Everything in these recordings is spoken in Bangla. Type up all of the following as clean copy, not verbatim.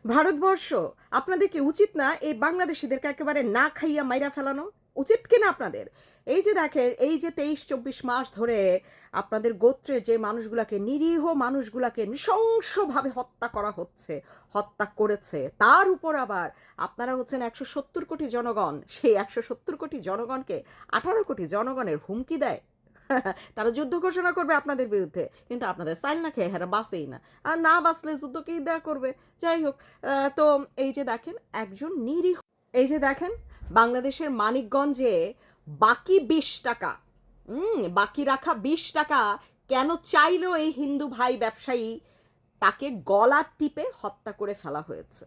ভারতবর্ষ, আপনাদের কি উচিত না এই বাংলাদেশিদেরকে একেবারে না খাইয়া মাইরা ফেলানো? উচিত কি না আপনাদের? এই যে দেখেন, এই যে 23-24 মাস ধরে আপনাদের গোত্রের যে মানুষগুলাকে, নিরীহ মানুষগুলাকে নৃশংসভাবে হত্যা করা হচ্ছে, হত্যা করেছে, তার উপর আবার আপনারা হচ্ছেন 170 কোটি জনগণ, সেই 170 কোটি জনগণকে 18 কোটি জনগণের হুমকি দেয়। তারা যুদ্ধ ঘোষণা করবে আপনাদের বিরুদ্ধে, কিন্তু আপনাদের সাইল না খেয়ে হেরা বাঁচেই না। আর না বাঁচলে যুদ্ধকেই দেয়া করবে। যাই হোক, তো এই যে দেখেন একজন নিরীহ, এই যে দেখেন বাংলাদেশের মানিকগঞ্জে বাকি 20 টাকা, বাকি রাখা 20 টাকা কেন চাইলো এই হিন্দু ভাই ব্যবসায়ী, তাকে গলা টিপে হত্যা করে ফেলা হয়েছে।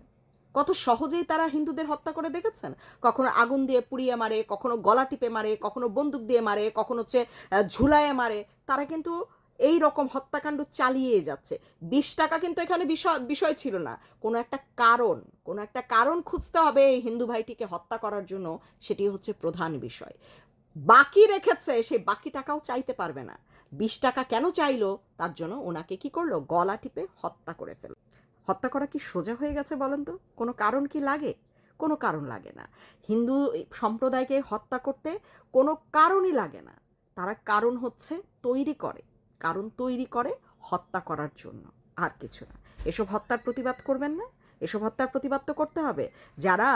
কত সহজেই তারা হিন্দুদের হত্যা করে দেখেছেন। কখনো আগুন দিয়ে পুড়িয়ে মারে, কখনো গলা টিপে মারে, কখনো বন্দুক দিয়ে মারে, কখনো হচ্ছে ঝুলায়ে মারে। তারা কিন্তু এই রকম হত্যাকাণ্ড চালিয়ে যাচ্ছে। 20 টাকা কিন্তু এখানে বিষয় বিষয় ছিল না। কোনো একটা কারণ খুঁজতে হবে এই হিন্দু ভাইটিকে হত্যা করার জন্য, সেটি হচ্ছে প্রধান বিষয়। বাকি রেখেছে, সেই বাকি টাকাও চাইতে পারবে না। 20 টাকা কেন চাইলো, তার জন্য ওনাকে কি করলো, গলা টিপে হত্যা করে ফেলল। হত্যা করা কি সোজা হয়ে গেছে বলেন তো? কোনো কারণ কি লাগে? কোনো কারণ লাগে না। হিন্দু সম্প্রদায়কে হত্যা করতে কোনো কারণই লাগে না। তারা কারণ হচ্ছে তৈরি করে, কারণ তৈরি করে হত্যা করার জন্য, আর কিছু না। এসব হত্যার প্রতিবাদ করবেন না? এসব হত্যার প্রতিবাদ তো করতে হবে। যারা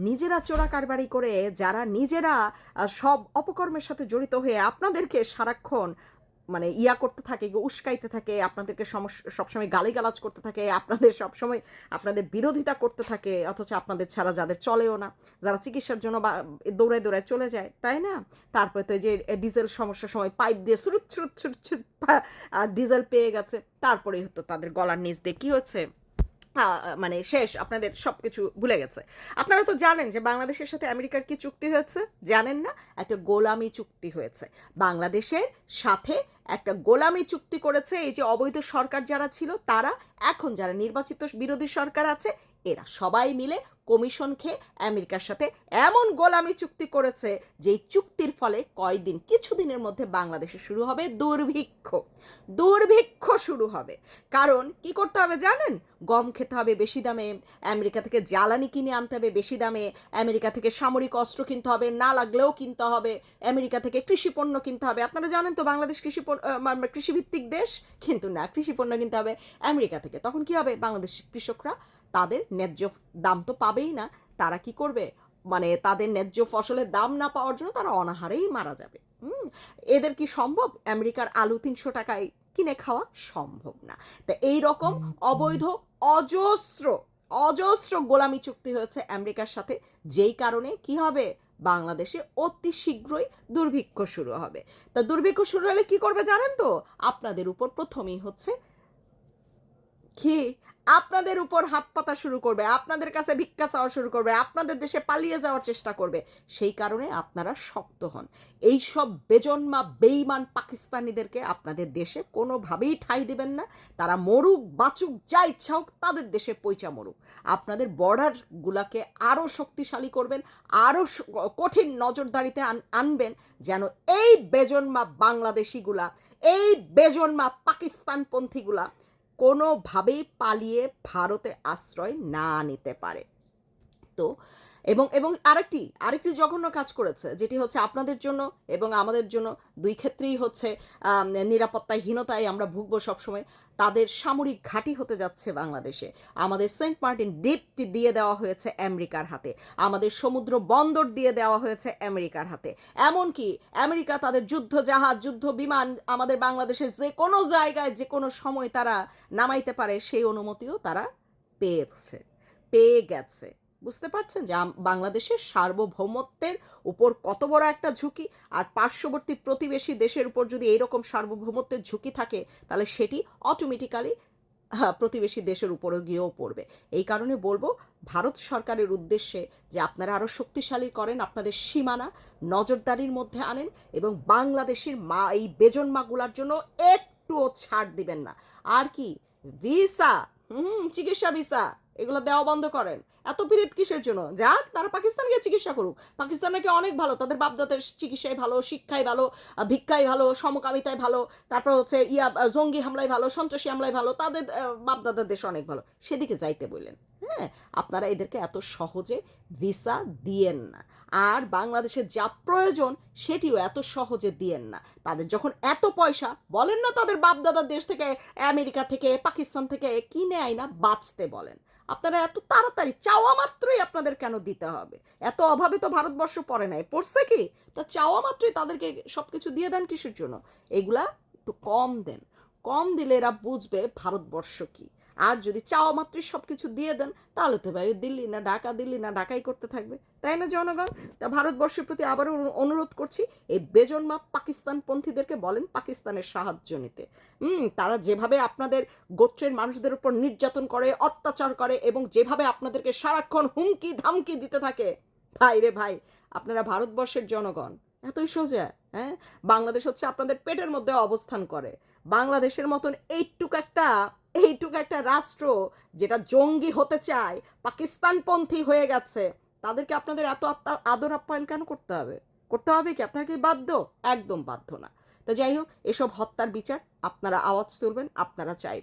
নিজেরা চোরা কারবারি করে, যারা নিজেরা সব অপকর্মের সাথে জড়িত হয়ে আপনাদেরকে সারাক্ষণ মানে ইয়া করতে থাকে, উস্কাইতে থাকে, আপনাদেরকে সবসময় গালিগালাজ করতে থাকে, আপনাদের সবসময় আপনাদের বিরোধিতা করতে থাকে, অথচ আপনাদের ছাড়া যাদের চলেও না, যারা চিকিৎসার জন্য বা দৌড়ায় দৌড়ায় চলে যায়, তাই না? তারপরে তো এই যে ডিজেল সমস্যার সময় পাইপ দিয়ে সুরুত সুরুত সুরুত সুরুত ডিজেল পেয়ে গেছে, তারপরেই হতো তাদের গলার নিচ দিয়ে কী হচ্ছে, মানে শেষ, আপনাদের সব কিছু ভুলে গেছে। আপনারা তো জানেন যে বাংলাদেশের সাথে আমেরিকার কি চুক্তি হয়েছে, জানেন না? একটা গোলামি চুক্তি হয়েছে বাংলাদেশের সাথে, একটা গোলামি চুক্তি করেছে এই যে অবৈধ সরকার যারা ছিল তারা। এখন যারা নির্বাচিত বিরোধী সরকার আছে, এরা সবাই মিলে কমিশন খেয়ে আমেরিকার সাথে এমন গোলামি চুক্তি করেছে, যেই চুক্তির ফলে কয়দিন, কিছুদিনের মধ্যে বাংলাদেশে শুরু হবে দুর্ভিক্ষ। দুর্ভিক্ষ শুরু হবে। কারণ কি করতে হবে জানেন? গম খেতে হবে বেশি দামে, আমেরিকা থেকে জ্বালানি কিনে আনতে হবে বেশি দামে, আমেরিকা থেকে সামরিক অস্ত্র কিনতে হবে, না লাগলেও কিনতে হবে, আমেরিকা থেকে কৃষি পণ্য কিনতে হবে। আপনারা জানেন তো বাংলাদেশ কৃষিভিত্তিক দেশ, কিন্তু না, কৃষি পণ্য কিনতে হবে আমেরিকা থেকে। তখন কি হবে? বাংলাদেশ কৃষকরা তাদের ন্যায্য দাম তো পাবেই না। তারা কি করবে? মানে তাদের ন্যায্য ফসলের দাম না পাওয়ার জন্য তারা অনাহারেই মারা যাবে। এদের কি সম্ভব আমেরিকার আলু 300 টাকায় কিনে খাওয়া? সম্ভব না। তো এই রকম অবৈধ অজস্র অজস্র গোলামি চুক্তি হয়েছে আমেরিকার সাথে, যেই কারণে কি হবে, বাংলাদেশে অতি শীঘ্রই দুর্ভিক্ষ শুরু হবে। তা দুর্ভিক্ষ শুরু হলে কি করবে জানেন তো? আপনাদের উপর প্রথমেই হচ্ছে কি, আপনাদের উপর হাত পাতা শুরু করবে, আপনাদের কাছে ভিক্ষা চাওয়া শুরু করবে, আপনাদের দেশে পালিয়ে যাওয়ার চেষ্টা করবে। সেই কারণে আপনারা শক্ত হন। এই সব বেজন্মা বেঈমান পাকিস্তানিদেরকে আপনাদের দেশে কোনোভাবেই ঠাঁই দিবেন না। তারা মরুক বাঁচুক, যা ইচ্ছা হোক, তাদের দেশে পইচা মরুক। আপনাদের বর্ডারগুলাকে আরও শক্তিশালী করবেন, আরও কঠিন নজরদারিতে আনবেন, যেন এই বেজন্মা বাংলাদেশিগুলা, এই বেজন্মা পাকিস্তানপন্থীগুলা কোনোভাবেই পালিয়ে ভারতে আশ্রয় না নিতে পারে। তো এবং এবং আরেকটি জঘন্য কাজ করেছে, যেটি হচ্ছে আপনাদের জন্য এবং আমাদের জন্য দুই ক্ষেত্রেই হচ্ছে নিরাপত্তাহীনতায় আমরা ভুগবো সবসময়। তাদের সামরিক ঘাঁটি হতে যাচ্ছে বাংলাদেশে। আমাদের সেন্ট মার্টিন দ্বীপটি দিয়ে দেওয়া হয়েছে আমেরিকার হাতে, আমাদের সমুদ্র বন্দর দিয়ে দেওয়া হয়েছে আমেরিকার হাতে। এমনকি আমেরিকা তাদের যুদ্ধ জাহাজ, যুদ্ধ বিমান আমাদের বাংলাদেশের যে কোনো জায়গায় যে কোনো সময় তারা নামাইতে পারে, সেই অনুমতিও তারা পেয়ে গেছে। বুঝতে পারছেন যে বাংলাদেশের সার্বভৌমত্বের উপর কত বড় একটা ঝুঁকি। আর পার্শ্ববর্তী প্রতিবেশী দেশের উপর যদি এইরকম সার্বভৌমত্বের ঝুঁকি থাকে, তাহলে সেটি অটোমেটিক্যালি প্রতিবেশী দেশের উপরও গিয়েও পড়বে। এই কারণে বলবো ভারত সরকারের উদ্দেশ্যে যে আপনারা আরও শক্তিশালী করেন, আপনাদের সীমানা নজরদারির মধ্যে আনেন, এবং বাংলাদেশের এই বেজন্মাগুলার জন্য একটুও ছাড় দিবেন না। আর কি, ভিসা, চিকিৎসা ভিসা, এগুলো দেওয়া বন্ধ করেন। এত পীড়িত কিসের জন্য? যাক তারা পাকিস্তান গিয়ে চিকিৎসা করুক। পাকিস্তান নাকি অনেক ভালো, তাদের বাপদাদের চিকিৎসায় ভালো, শিক্ষায় ভালো, ভিক্ষায় ভালো, সমকামিতায় ভালো, তারপর হচ্ছে জঙ্গি হামলায় ভালো, সন্ত্রাসী হামলায় ভালো, তাদের বাপদাদার দেশ অনেক ভালো। সেদিকে যাইতে বললেন। হ্যাঁ, আপনারা এদেরকে এত সহজে ভিসা দিয়েন না। আর বাংলাদেশের যা প্রয়োজন সেটিও এত সহজে দিয়েন না। তাদের যখন এত পয়সা, বলেন না তাদের বাপদাদার দেশ থেকে, আমেরিকা থেকে, পাকিস্তান থেকে কিনে আইনা বাঁচতে বলেন। আপনারা এত তাড়াতাড়ি চাওয়া মাত্রই আপনাদের কেন দিতে হবে? এত অভাবে তো ভারতবর্ষ পড়ে নাই, পড়ছে কি? তা চাওয়া মাত্রই তাদেরকে সব কিছু দিয়ে দেন কিসের জন্য? এগুলা একটু কম দেন। কম দিলে এরা বুঝবে ভারতবর্ষ কি। আর যদি চাওয়া মাত্রই সব কিছু দিয়ে দেন তাহলে তো ভাই দিল্লি না ঢাকাই করতে থাকবে, তাই না জনগণ? তা ভারতবর্ষের প্রতি আবারও অনুরোধ করছি, এই বেজন্মা পাকিস্তানপন্থীদেরকে বলেন পাকিস্তানের সাহায্য নিতে। তারা যেভাবে আপনাদের গোত্রের মানুষদের উপর নির্যাতন করে, অত্যাচার করে এবং যেভাবে আপনাদেরকে সারাক্ষণ হুমকি ধামকি দিতে থাকে, ভাই রে ভাই, আপনারা ভারতবর্ষের জনগণ এতই সোজা? হ্যাঁ, বাংলাদেশ হচ্ছে আপনাদের পেটের মধ্যে অবস্থান করে। বাংলাদেশের মতন এইটুকু একটা রাষ্ট্র যেটা জঙ্গি হতে চায়, পাকিস্তানপন্থী হয়ে গেছে, তাদেরকে আপনাদের এত আদর আপ্যায়ন কেন করতে হবে? করতে হবে কি? আপনারা কি বাধ্য? একদম বাধ্য না। তা যাই হোক, এসব হত্যার বিচার আপনারা আওয়াজ তুলবেন, আপনারা চাইবেন।